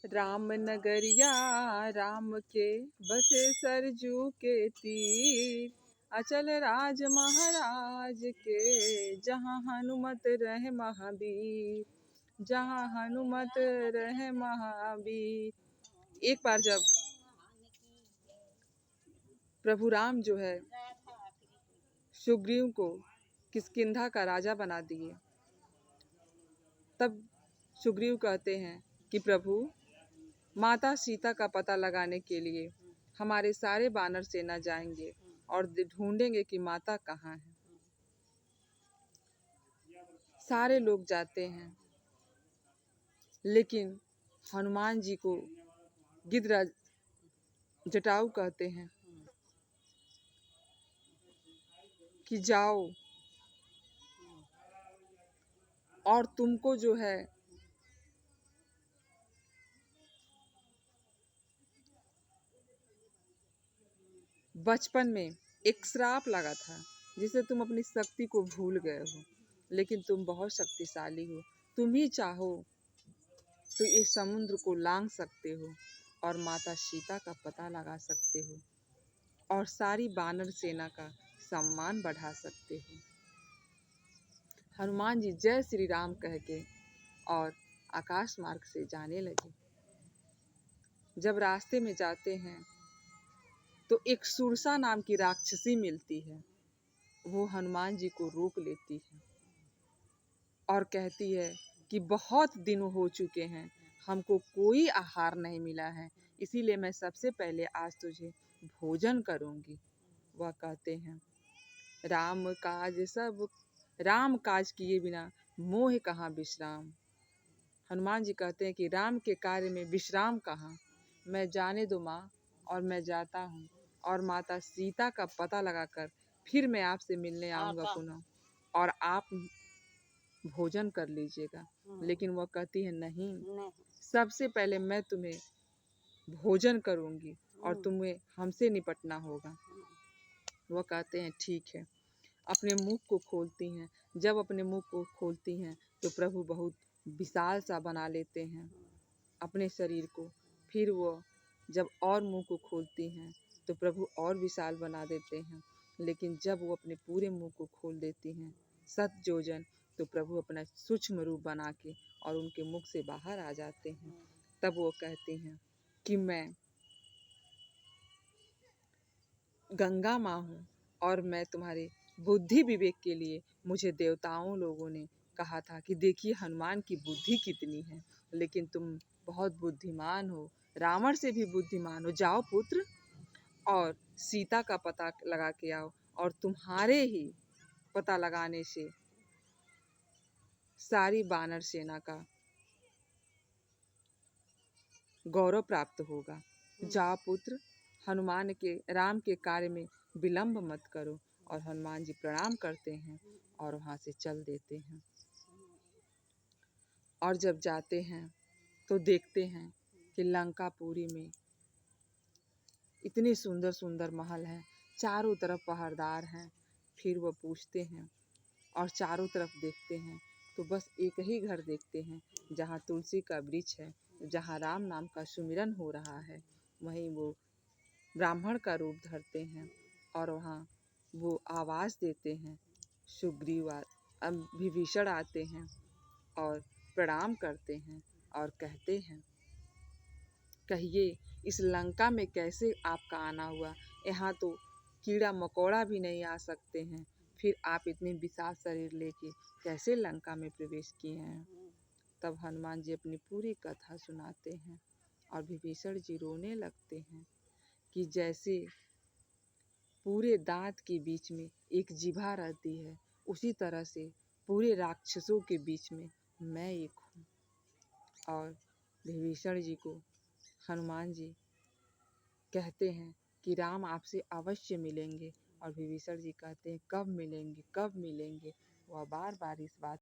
राम नगरिया राम के बसे सरजू के तीर, अचल राज महाराज के जहाँ हनुमत रहे महावीर, जहाँ हनुमत रहे महावीर। एक बार जब प्रभु राम जो है सुग्रीव को किष्किंधा का राजा बना दिए, तब सुग्रीव कहते हैं कि प्रभु माता सीता का पता लगाने के लिए हमारे सारे वानर सेना जाएंगे और ढूंढेंगे कि माता कहाँ है। सारे लोग जाते हैं, लेकिन हनुमान जी को गिद्धराज जटायु कहते हैं कि जाओ और तुमको जो है बचपन में एक श्राप लगा था जिसे तुम अपनी शक्ति को भूल गए हो, लेकिन तुम बहुत शक्तिशाली हो। तुम ही चाहो तो इस समुद्र को लांघ सकते हो और माता सीता का पता लगा सकते हो और सारी वानर सेना का सम्मान बढ़ा सकते हो। हनुमान जी जय श्री राम कह के और आकाश मार्ग से जाने लगे। जब रास्ते में जाते हैं तो एक सुरसा नाम की राक्षसी मिलती है। वो हनुमान जी को रोक लेती है और कहती है कि बहुत दिन हो चुके हैं, हमको कोई आहार नहीं मिला है, इसीलिए मैं सबसे पहले आज तुझे भोजन करूंगी। वह कहते हैं राम काज किए बिना मोह कहाँ विश्राम। हनुमान जी कहते हैं कि राम के कार्य में विश्राम कहाँ, मैं जाने दो माँ और मैं जाता हूँ और माता सीता का पता लगाकर फिर मैं आपसे मिलने आऊँगा पुनः और आप भोजन कर लीजिएगा। लेकिन वह कहती है नहीं, सबसे पहले मैं तुम्हें भोजन करूँगी और तुम्हें हमसे निपटना होगा। वह कहते हैं ठीक है। अपने मुख को खोलती हैं। जब अपने मुख को खोलती हैं तो प्रभु बहुत विशाल सा बना लेते हैं अपने शरीर को। फिर वो जब और मुंह को खोलती हैं तो प्रभु और विशाल बना देते हैं। लेकिन जब वो अपने पूरे मुंह को खोल देती हैं 7 योजन, तो प्रभु अपना सूक्ष्म रूप बना के और उनके मुख से बाहर आ जाते हैं। तब वो कहती हैं कि मैं गंगा माँ हूँ और मैं तुम्हारे बुद्धि विवेक के लिए, मुझे देवताओं लोगों ने कहा था कि देखिए हनुमान की बुद्धि कितनी है, लेकिन तुम बहुत बुद्धिमान हो, रावण से भी बुद्धिमान हो। जाओ पुत्र और सीता का पता लगा के आओ और तुम्हारे ही पता लगाने से सारी वानर सेना का गौरव प्राप्त होगा। जाओ पुत्र, राम के कार्य में विलंब मत करो। और हनुमान जी प्रणाम करते हैं और वहाँ से चल देते हैं। और जब जाते हैं तो देखते हैं कि लंकापुरी में इतने सुंदर सुंदर महल हैं, चारों तरफ पहरेदार हैं। फिर वो पूछते हैं और चारों तरफ देखते हैं तो बस एक ही घर देखते हैं जहाँ तुलसी का वृक्ष है, जहाँ राम नाम का सुमिरन हो रहा है। वहीं वो ब्राह्मण का रूप धरते हैं और वहाँ वो आवाज़ देते हैं। विभीषण आते हैं और प्रणाम करते हैं और कहते हैं कहिए इस लंका में कैसे आपका आना हुआ? यहाँ तो कीड़ा मकोड़ा भी नहीं आ सकते हैं, फिर आप इतने विशाल शरीर लेके कैसे लंका में प्रवेश किए हैं? तब हनुमान जी अपनी पूरी कथा सुनाते हैं और विभीषण जी रोने लगते हैं कि जैसे पूरे दांत के बीच में एक जिभा रहती है, उसी तरह से पूरे राक्षसों के बीच में मैं एक हूँ। और विभीषण जी को हनुमान जी कहते हैं कि राम आपसे अवश्य मिलेंगे और विभीषण जी कहते हैं कब मिलेंगे, कब मिलेंगे। वह बार बार इस बात